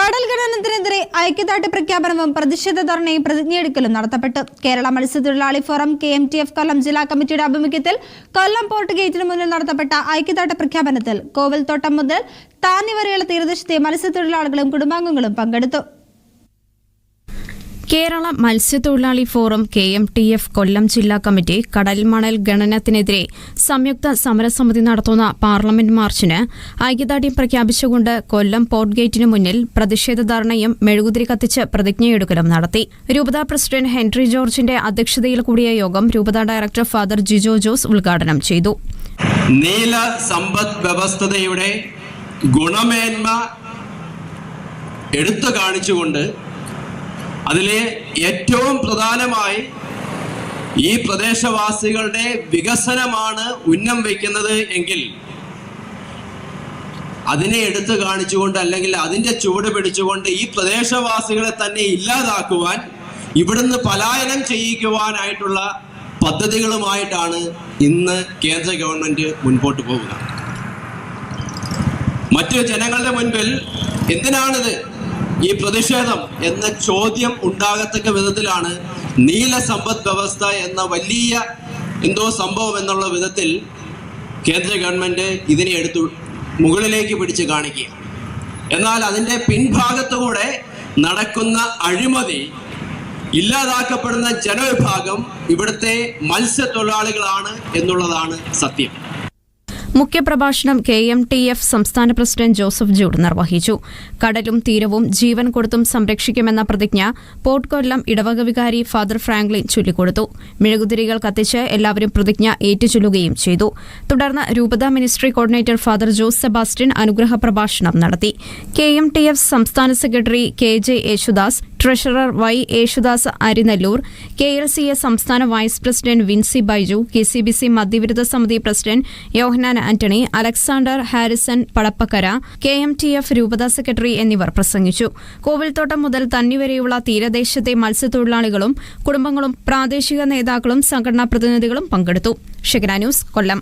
കടൽ ഖനനത്തിനെതിരെ ഐക്യദാർഢ്യ പ്രഖ്യാപനവും പ്രതിഷേധ ധർണയും പ്രതിജ്ഞയെടുക്കലും നടത്തപ്പെട്ടു. കേരള മത്സ്യത്തൊഴിലാളി ഫോറം KMTF കൊല്ലം ജില്ലാ കമ്മിറ്റിയുടെ ആഭിമുഖ്യത്തിൽ കൊല്ലം പോർട്ട് ഗേറ്റിന് മുന്നിൽ നടത്തപ്പെട്ട ഐക്യദാർഢ്യ പ്രഖ്യാപനത്തിൽ കോവിൽത്തോട്ടം മുതൽ താന്നി വരെയുള്ള തീരദേശത്തെ മത്സ്യത്തൊഴിലാളികളും കുടുംബാംഗങ്ങളും പങ്കെടുത്തു. കേരള മത്സ്യത്തൊഴിലാളി ഫോറം KMTF കൊല്ലം ജില്ലാ കമ്മിറ്റി കടൽ മണൽ ഖനനത്തിനെതിരെ സംയുക്ത സമരസമിതി നടത്തുന്ന പാർലമെന്റ് മാർച്ചിന് ഐക്യദാർഢ്യം പ്രഖ്യാപിച്ചുകൊണ്ട് കൊല്ലം പോർട്ട് ഗേറ്റിന് മുന്നിൽ പ്രതിഷേധ ധർണയും മെഴുകുതിരി കത്തിച്ച് പ്രതിജ്ഞയെടുക്കലും നടത്തി. രൂപതാ പ്രസിഡന്റ് ഹെൻറി ജോർജിന്റെ അധ്യക്ഷതയിൽ കൂടിയ യോഗം രൂപതാ ഡയറക്ടർ ഫാദർ ജിജോ ജോസ് ഉദ്ഘാടനം ചെയ്തു. നീല സമ്പദ് വ്യവസ്ഥയുടെ ഗുണമേന്മ എടുത്തു കാണിച്ചുകൊണ്ട് അതിലെ ഏറ്റവും പ്രധാനമായി ഈ പ്രദേശവാസികളുടെ വികസനമാണ് ഉന്നം വയ്ക്കുന്നത് എങ്കിൽ അതിനെ എടുത്തു കാണിച്ചുകൊണ്ട് അല്ലെങ്കിൽ അതിൻ്റെ ചുവട് പിടിച്ചുകൊണ്ട് ഈ പ്രദേശവാസികളെ തന്നെ ഇല്ലാതാക്കുവാൻ ഇവിടുന്ന് പലായനം ചെയ്യിക്കുവാനായിട്ടുള്ള പദ്ധതികളുമായിട്ടാണ് ഇന്ന് കേന്ദ്ര ഗവൺമെന്റ് മുൻപോട്ട് പോകുക. മറ്റു ജനങ്ങളുടെ മുൻപിൽ എന്തിനാണിത് ഈ പ്രതിഷേധം എന്ന ചോദ്യം ഉണ്ടാകത്തക്ക വിധത്തിലാണ് നീല സമ്പദ് വ്യവസ്ഥ എന്ന വലിയ എന്തോ സംഭവം എന്നുള്ള വിധത്തിൽ കേന്ദ്ര ഗവൺമെന്റ് ഇതിനെ എടുത്തു മുകളിലേക്ക് പിടിച്ച് കാണിക്കുക. എന്നാൽ അതിൻ്റെ പിൻഭാഗത്തുകൂടെ നടക്കുന്ന അഴിമതി, ഇല്ലാതാക്കപ്പെടുന്ന ജനവിഭാഗം ഇവിടുത്തെ മത്സ്യത്തൊഴിലാളികളാണ് എന്നുള്ളതാണ് സത്യം. മുഖ്യപ്രഭാഷണം KMTF സംസ്ഥാന പ്രസിഡന്റ് ജോസഫ് ജൂഡ് നിർവഹിച്ചു. കടലും തീരവും ജീവൻ കൊടുത്തും സംരക്ഷിക്കുമെന്ന പ്രതിജ്ഞ പോർട്ട് കൊല്ലം ഇടവക വികാരി ഫാദർ ഫ്രാങ്ക്ലിൻ ചൊല്ലിക്കൊടുത്തു. മെഴുകുതിരികൾ കത്തിച്ച് എല്ലാവരും പ്രതിജ്ഞ ഏറ്റുചൊല്ലുകയും ചെയ്തു. തുടർന്ന് രൂപതാ ministry coordinator father Jose Sebastian അനുഗ്രഹ പ്രഭാഷണം നടത്തി. KMTF സംസ്ഥാന secretary KJ Yesudas, treasurer Y Yesudas Arinellur, KLCA സംസ്ഥാന vice president Vincy Baiju, KCBC മദ്യവിരുദ്ധ സമിതി പ്രസിഡന്റ് യോഹന്നാൻ ആന്റണി, അലക്സാണ്ടർ ഹാരിസൺ പടപ്പക്കര, KMTF രൂപതാ സെക്രട്ടറി എന്നിവർ പ്രസംഗിച്ചു. കോവിൽത്തോട്ടം മുതൽ തന്നി വരെയുള്ള തീരദേശത്തെ മത്സ്യത്തൊഴിലാളികളും കുടുംബങ്ങളും പ്രാദേശിക നേതാക്കളും സംഘടനാ പ്രതിനിധികളും പങ്കെടുത്തു. ഷെഗ്ന ന്യൂസ്, കൊല്ലം.